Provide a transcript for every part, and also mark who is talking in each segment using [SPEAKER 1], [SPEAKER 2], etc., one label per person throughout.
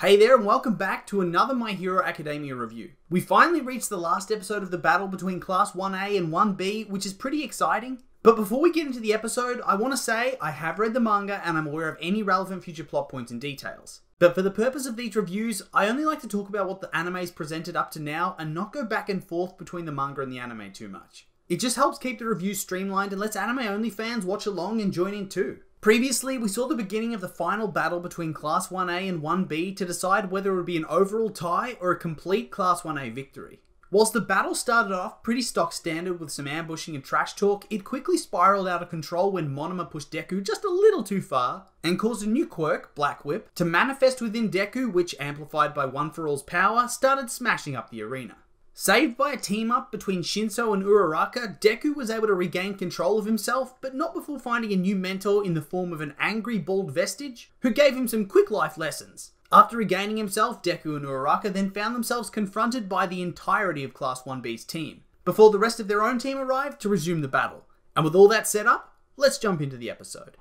[SPEAKER 1] Hey there and welcome back to another My Hero Academia review. We finally reached the last episode of the battle between Class 1A and 1B, which is pretty exciting. But before we get into the episode, I want to say I have read the manga and I'm aware of any relevant future plot points and details. But for the purpose of these reviews, I only like to talk about what the anime's presented up to now and not go back and forth between the manga and the anime too much. It just helps keep the reviews streamlined and lets anime-only fans watch along and join in too. Previously, we saw the beginning of the final battle between Class 1A and 1B to decide whether it would be an overall tie or a complete Class 1A victory. Whilst the battle started off pretty stock standard with some ambushing and trash talk, it quickly spiraled out of control when Monoma pushed Deku just a little too far and caused a new quirk, Blackwhip, to manifest within Deku, which, amplified by One For All's power, started smashing up the arena. Saved by a team-up between Shinso and Uraku, Deku was able to regain control of himself, but not before finding a new mentor in the form of an angry bald vestige, who gave him some quick life lessons. After regaining himself, Deku and Uraku then found themselves confronted by the entirety of Class 1B's team, before the rest of their own team arrived to resume the battle. And with all that set up, let's jump into the episode.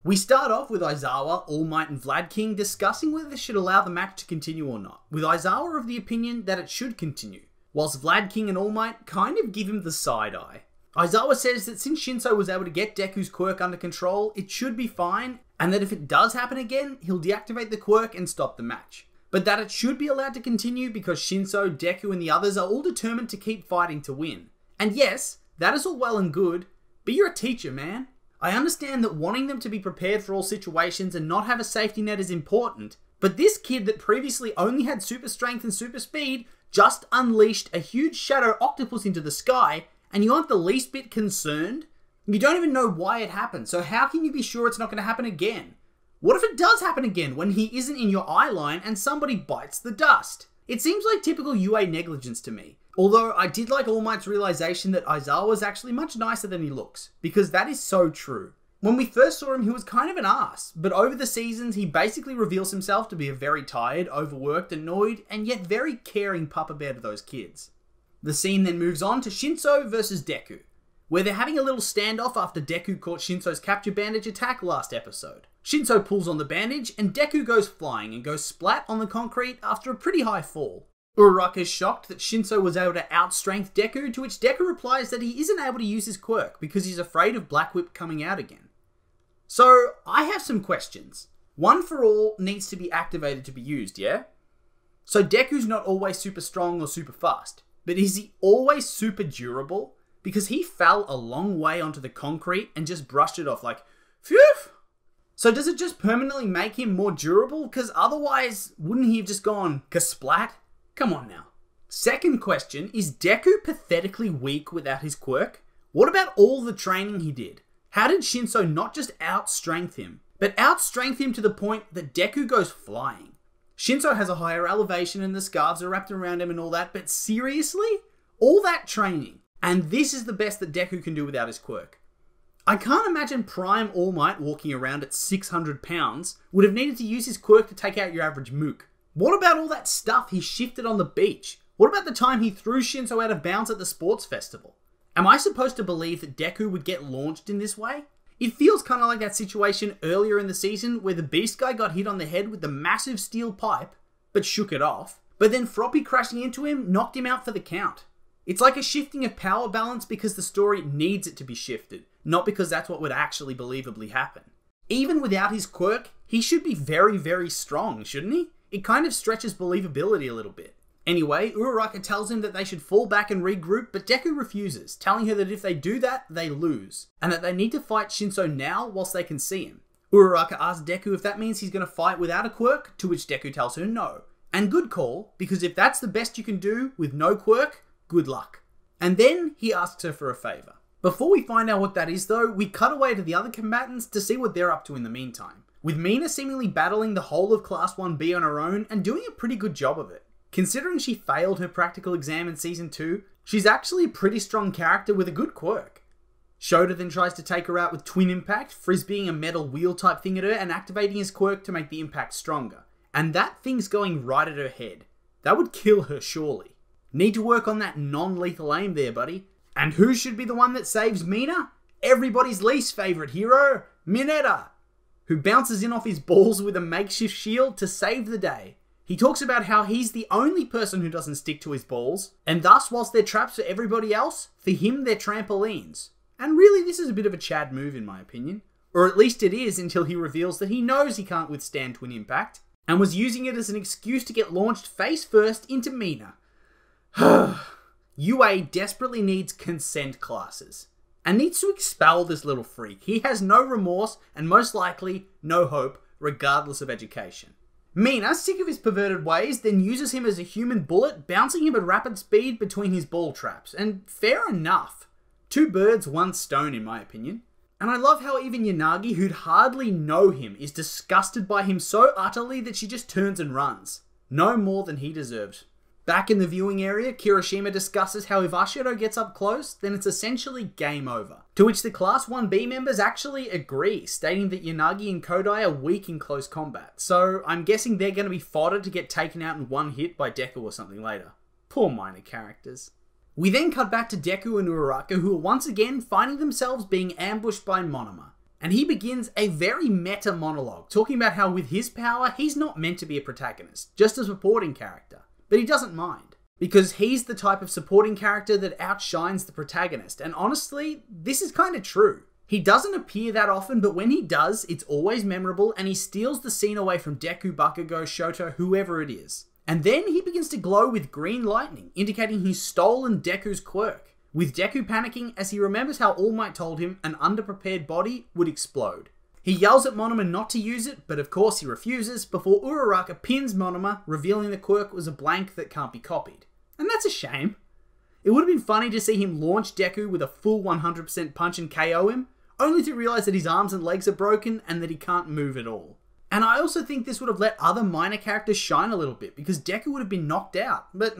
[SPEAKER 1] We start off with Aizawa, All Might and Vlad King discussing whether they should allow the match to continue or not, with Aizawa of the opinion that it should continue, whilst Vlad King and All Might kind of give him the side eye. Aizawa says that since Shinso was able to get Deku's quirk under control, it should be fine, and that if it does happen again, he'll deactivate the quirk and stop the match. But that it should be allowed to continue because Shinso, Deku and the others are all determined to keep fighting to win. And yes, that is all well and good, but you're a teacher, man. I understand that wanting them to be prepared for all situations and not have a safety net is important, but this kid that previously only had super strength and super speed just unleashed a huge shadow octopus into the sky, and you aren't the least bit concerned? You don't even know why it happened, so how can you be sure it's not going to happen again? What if it does happen again when he isn't in your eye line and somebody bites the dust? It seems like typical UA negligence to me. Although I did like All Might's realization that Aizawa is actually much nicer than he looks, because that is so true. When we first saw him, he was kind of an ass, but over the seasons, he basically reveals himself to be a very tired, overworked, annoyed, and yet very caring papa bear to those kids. The scene then moves on to Shinso versus Deku, where they're having a little standoff after Deku caught Shinso's capture bandage attack last episode. Shinso pulls on the bandage, and Deku goes flying and goes splat on the concrete after a pretty high fall. Uraku is shocked that Shinso was able to outstrength Deku, to which Deku replies that he isn't able to use his quirk because he's afraid of Blackwhip coming out again. So, I have some questions. One For All needs to be activated to be used, yeah? So Deku's not always super strong or super fast, but is he always super durable? Because he fell a long way onto the concrete and just brushed it off like, phew! So does it just permanently make him more durable? Because otherwise, wouldn't he have just gone kasplat? Come on now. Second question, is Deku pathetically weak without his quirk? What about all the training he did? How did Shinso not just outstrength him, but outstrength him to the point that Deku goes flying? Shinso has a higher elevation and the scarves are wrapped around him and all that, but seriously? All that training, and this is the best that Deku can do without his quirk. I can't imagine Prime All Might walking around at 600 pounds would have needed to use his quirk to take out your average mook. What about all that stuff he shifted on the beach? What about the time he threw Shinso out of bounds at the sports festival? Am I supposed to believe that Deku would get launched in this way? It feels kind of like that situation earlier in the season where the Beast Guy got hit on the head with the massive steel pipe, but shook it off, but then Froppy crashing into him knocked him out for the count. It's like a shifting of power balance because the story needs it to be shifted, not because that's what would actually believably happen. Even without his quirk, he should be very, very strong, shouldn't he? It kind of stretches believability a little bit. Anyway, Uraku tells him that they should fall back and regroup, but Deku refuses, telling her that if they do that, they lose, and that they need to fight Shinso now whilst they can see him. Uraku asks Deku if that means he's going to fight without a quirk, to which Deku tells her no. And good call, because if that's the best you can do with no quirk, good luck. And then he asks her for a favour. Before we find out what that is though, we cut away to the other combatants to see what they're up to in the meantime, with Mina seemingly battling the whole of Class 1B on her own and doing a pretty good job of it. Considering she failed her practical exam in Season 2, she's actually a pretty strong character with a good quirk. Shota then tries to take her out with Twin Impact, frisbeeing a metal wheel type thing at her and activating his quirk to make the impact stronger. And that thing's going right at her head. That would kill her surely. Need to work on that non-lethal aim there, buddy. And who should be the one that saves Mina? Everybody's least favourite hero, Mineta. who bounces in off his balls with a makeshift shield to save the day. He talks about how he's the only person who doesn't stick to his balls, and thus, whilst they're traps for everybody else, for him they're trampolines. And really, this is a bit of a Chad move in my opinion. Or at least it is until he reveals that he knows he can't withstand twin impact, and was using it as an excuse to get launched face first into Mina. UA desperately needs consent classes, and needs to expel this little freak. He has no remorse, and most likely, no hope, regardless of education. Mina, sick of his perverted ways, then uses him as a human bullet, bouncing him at rapid speed between his ball traps, and fair enough. 2 birds, 1 stone in my opinion. And I love how even Yanagi, who'd hardly know him, is disgusted by him so utterly that she just turns and runs. No more than he deserves. Back in the viewing area, Kirishima discusses how if Ashiro gets up close, then it's essentially game over. To which the Class 1B members actually agree, stating that Yanagi and Kodai are weak in close combat, so I'm guessing they're going to be fodder to get taken out in one hit by Deku or something later. Poor minor characters. We then cut back to Deku and Uraku, who are once again finding themselves being ambushed by Monoma. And he begins a very meta monologue, talking about how with his power, he's not meant to be a protagonist, just a supporting character. But he doesn't mind, because he's the type of supporting character that outshines the protagonist, and honestly, this is kind of true. He doesn't appear that often, but when he does, it's always memorable, and he steals the scene away from Deku, Bakugo, Shoto, whoever it is. And then he begins to glow with green lightning, indicating he's stolen Deku's quirk, with Deku panicking as he remembers how All Might told him an underprepared body would explode. He yells at Monoma not to use it, but of course he refuses, before Uraraka pins Monoma, revealing the quirk was a blank that can't be copied. And that's a shame. It would have been funny to see him launch Deku with a full 100% punch and KO him, only to realise that his arms and legs are broken and that he can't move at all. And I also think this would have let other minor characters shine a little bit, because Deku would have been knocked out, but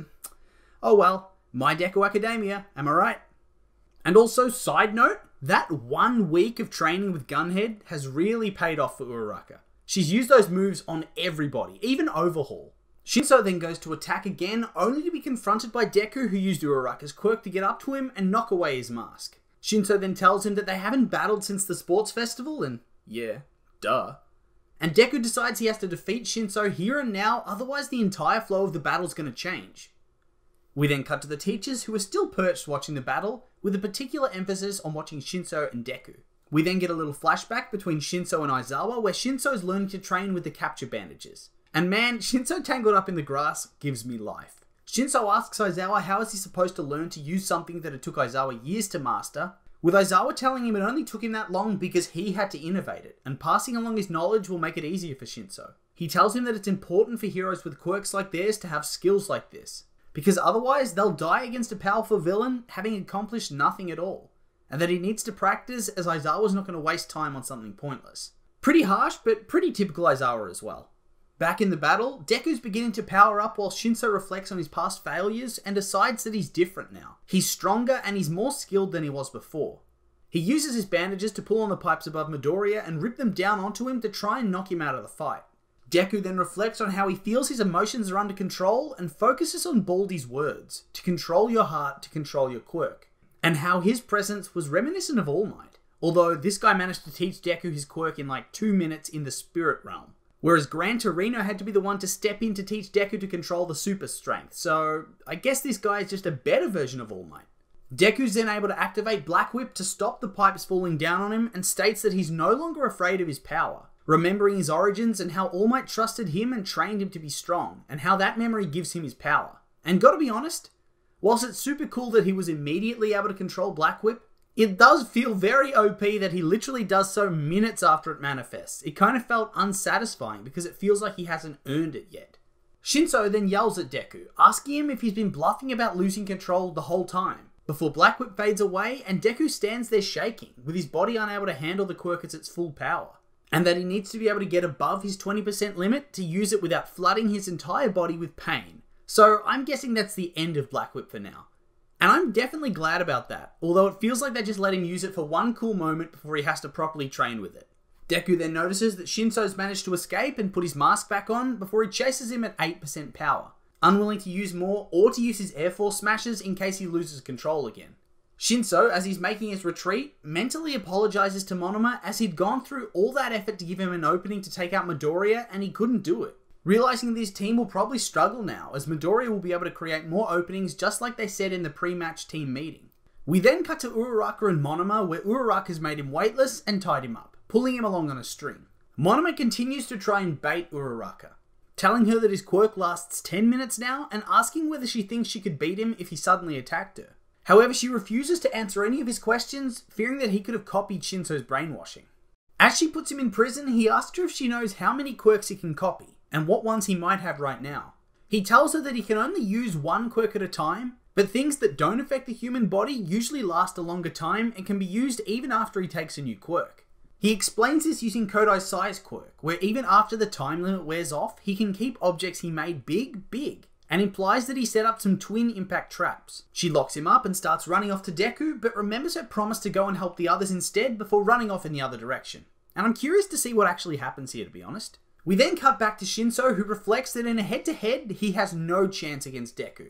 [SPEAKER 1] oh well, My Deku Academia, am I right? And also, side note, that 1 week of training with Gunhead has really paid off for Uraraka. She's used those moves on everybody, even Overhaul. Shinso then goes to attack again, only to be confronted by Deku, who used Uraraka's quirk to get up to him and knock away his mask. Shinso then tells him that they haven't battled since the sports festival, and yeah, duh. And Deku decides he has to defeat Shinso here and now, otherwise the entire flow of the battle's going to change. We then cut to the teachers, who are still perched watching the battle, with a particular emphasis on watching Shinso and Deku. We then get a little flashback between Shinso and Aizawa, where Shinso is learning to train with the capture bandages. And man, Shinso tangled up in the grass gives me life. Shinso asks Aizawa how is he supposed to learn to use something that it took Aizawa years to master, with Aizawa telling him it only took him that long because he had to innovate it, and passing along his knowledge will make it easier for Shinso. He tells him that it's important for heroes with quirks like theirs to have skills like this, because otherwise they'll die against a powerful villain having accomplished nothing at all, and that he needs to practice as Aizawa's not going to waste time on something pointless. Pretty harsh, but pretty typical Aizawa as well. Back in the battle, Deku's beginning to power up while Shinso reflects on his past failures and decides that he's different now. He's stronger and he's more skilled than he was before. He uses his bandages to pull on the pipes above Midoriya and rip them down onto him to try and knock him out of the fight. Deku then reflects on how he feels his emotions are under control and focuses on Baldy's words, to control your heart, to control your quirk, and how his presence was reminiscent of All Might, although this guy managed to teach Deku his quirk in like 2 minutes in the spirit realm. Whereas Gran Torino had to be the one to step in to teach Deku to control the super strength, so I guess this guy is just a better version of All Might. Deku's then able to activate Blackwhip to stop the pipes falling down on him and states that he's no longer afraid of his power, remembering his origins and how All Might trusted him and trained him to be strong, and how that memory gives him his power. And gotta be honest, whilst it's super cool that he was immediately able to control Blackwhip, it does feel very OP that he literally does so minutes after it manifests. It kind of felt unsatisfying because it feels like he hasn't earned it yet. Shinso then yells at Deku, asking him if he's been bluffing about losing control the whole time, before Blackwhip fades away and Deku stands there shaking, with his body unable to handle the quirk at its full power, and that he needs to be able to get above his 20% limit to use it without flooding his entire body with pain. So I'm guessing that's the end of Blackwhip for now. And I'm definitely glad about that, although it feels like they just let him use it for one cool moment before he has to properly train with it. Deku then notices that Shinso's managed to escape and put his mask back on before he chases him at 8% power, unwilling to use more or to use his Air Force smashes in case he loses control again. Shinso, as he's making his retreat, mentally apologizes to Monoma as he'd gone through all that effort to give him an opening to take out Midoriya and he couldn't do it. Realizing that his team will probably struggle now, as Midoriya will be able to create more openings just like they said in the pre-match team meeting. We then cut to Uraku and Monoma, where Uraku has made him weightless and tied him up, pulling him along on a string. Monoma continues to try and bait Uraku, telling her that his quirk lasts 10 minutes now and asking whether she thinks she could beat him if he suddenly attacked her. However, she refuses to answer any of his questions, fearing that he could have copied Shinso's brainwashing. As she puts him in prison, he asks her if she knows how many quirks he can copy, and what ones he might have right now. He tells her that he can only use one quirk at a time, but things that don't affect the human body usually last a longer time and can be used even after he takes a new quirk. He explains this using Kodai's size quirk, where even after the time limit wears off, he can keep objects he made big, and implies that he set up some twin impact traps. She locks him up and starts running off to Deku, but remembers her promise to go and help the others instead before running off in the other direction. And I'm curious to see what actually happens here, to be honest. We then cut back to Shinso, who reflects that in a head-to-head, he has no chance against Deku,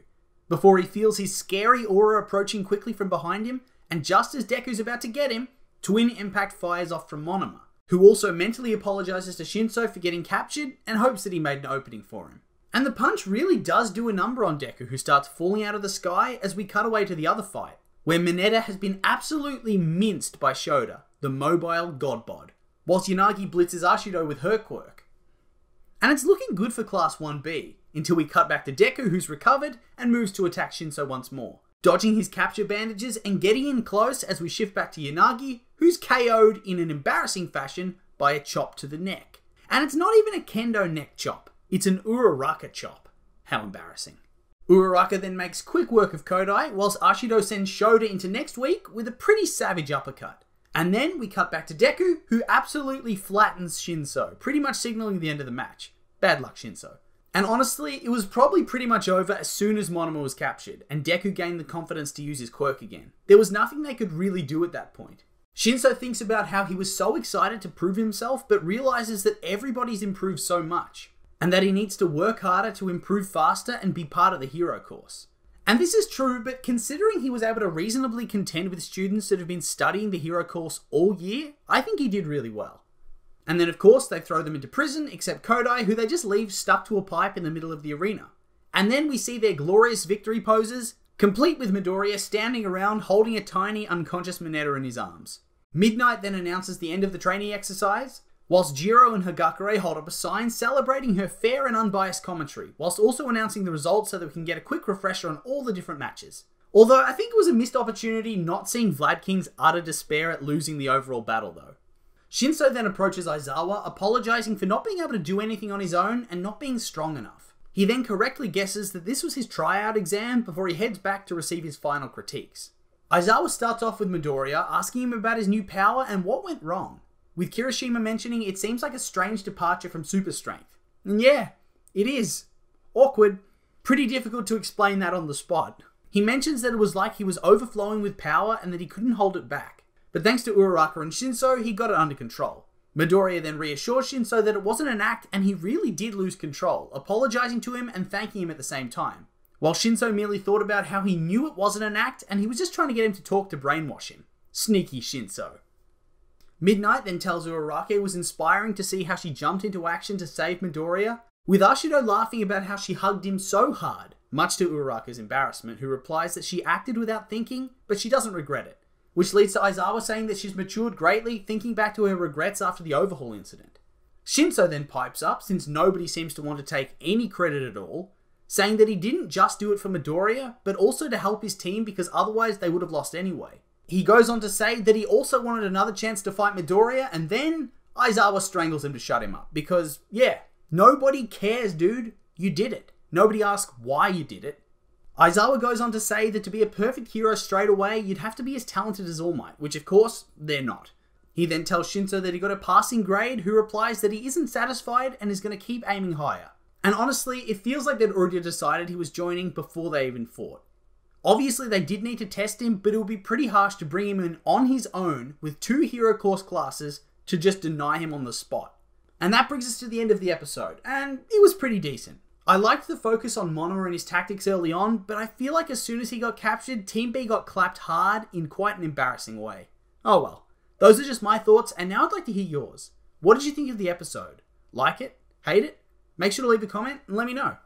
[SPEAKER 1] before he feels his scary aura approaching quickly from behind him, and just as Deku's about to get him, twin impact fires off from Monoma, who also mentally apologizes to Shinso for getting captured and hopes that he made an opening for him. And the punch really does do a number on Deku, who starts falling out of the sky as we cut away to the other fight, where Mineta has been absolutely minced by Shoda, the mobile godbod, whilst Yanagi blitzes Ashido with her quirk. And it's looking good for Class 1B, until we cut back to Deku, who's recovered and moves to attack Shinso once more, dodging his capture bandages and getting in close as we shift back to Yanagi, who's KO'd in an embarrassing fashion by a chop to the neck. And it's not even a kendo neck chop. It's an Uraraka chop. How embarrassing. Uraraka then makes quick work of Kodai, whilst Ashido sends Shoda into next week with a pretty savage uppercut. And then we cut back to Deku, who absolutely flattens Shinso, pretty much signaling the end of the match. Bad luck, Shinso. And honestly, it was probably pretty much over as soon as Monoma was captured, and Deku gained the confidence to use his quirk again. There was nothing they could really do at that point. Shinso thinks about how he was so excited to prove himself, but realizes that everybody's improved so much, and that he needs to work harder to improve faster and be part of the hero course. And this is true, but considering he was able to reasonably contend with students that have been studying the hero course all year, I think he did really well. And then of course they throw them into prison, except Kodai, who they just leave stuck to a pipe in the middle of the arena. And then we see their glorious victory poses, complete with Midoriya standing around holding a tiny unconscious Mineta in his arms. Midnight then announces the end of the training exercise, whilst Jiro and Hagakure hold up a sign celebrating her fair and unbiased commentary, whilst also announcing the results so that we can get a quick refresher on all the different matches. Although I think it was a missed opportunity not seeing Vlad King's utter despair at losing the overall battle though. Shinso then approaches Aizawa, apologizing for not being able to do anything on his own and not being strong enough. He then correctly guesses that this was his tryout exam before he heads back to receive his final critiques. Aizawa starts off with Midoriya, asking him about his new power and what went wrong, with Kirishima mentioning it seems like a strange departure from super strength. And yeah, it is. Awkward. Pretty difficult to explain that on the spot. He mentions that it was like he was overflowing with power and that he couldn't hold it back. But thanks to Uraku and Shinso, he got it under control. Midoriya then reassures Shinso that it wasn't an act and he really did lose control, apologizing to him and thanking him at the same time. While Shinso merely thought about how he knew it wasn't an act and he was just trying to get him to talk to brainwash him. Sneaky Shinso. Midnight then tells Uraku it was inspiring to see how she jumped into action to save Midoriya, with Ashido laughing about how she hugged him so hard, much to Uraku's embarrassment, who replies that she acted without thinking, but she doesn't regret it. Which leads to Aizawa saying that she's matured greatly, thinking back to her regrets after the overhaul incident. Shinso then pipes up, since nobody seems to want to take any credit at all, saying that he didn't just do it for Midoriya, but also to help his team because otherwise they would have lost anyway. He goes on to say that he also wanted another chance to fight Midoriya, and then Aizawa strangles him to shut him up. Because, yeah, nobody cares, dude. You did it. Nobody asks why you did it. Aizawa goes on to say that to be a perfect hero straight away, you'd have to be as talented as All Might, which of course, they're not. He then tells Shinso that he got a passing grade, who replies that he isn't satisfied and is going to keep aiming higher. And honestly, it feels like they'd already decided he was joining before they even fought. Obviously, they did need to test him, but it would be pretty harsh to bring him in on his own with 2 hero course classes to just deny him on the spot. And that brings us to the end of the episode, and it was pretty decent. I liked the focus on Monoa and his tactics early on, but I feel like as soon as he got captured, Team B got clapped hard in quite an embarrassing way. Oh well. Those are just my thoughts, and now I'd like to hear yours. What did you think of the episode? Like it? Hate it? Make sure to leave a comment and let me know.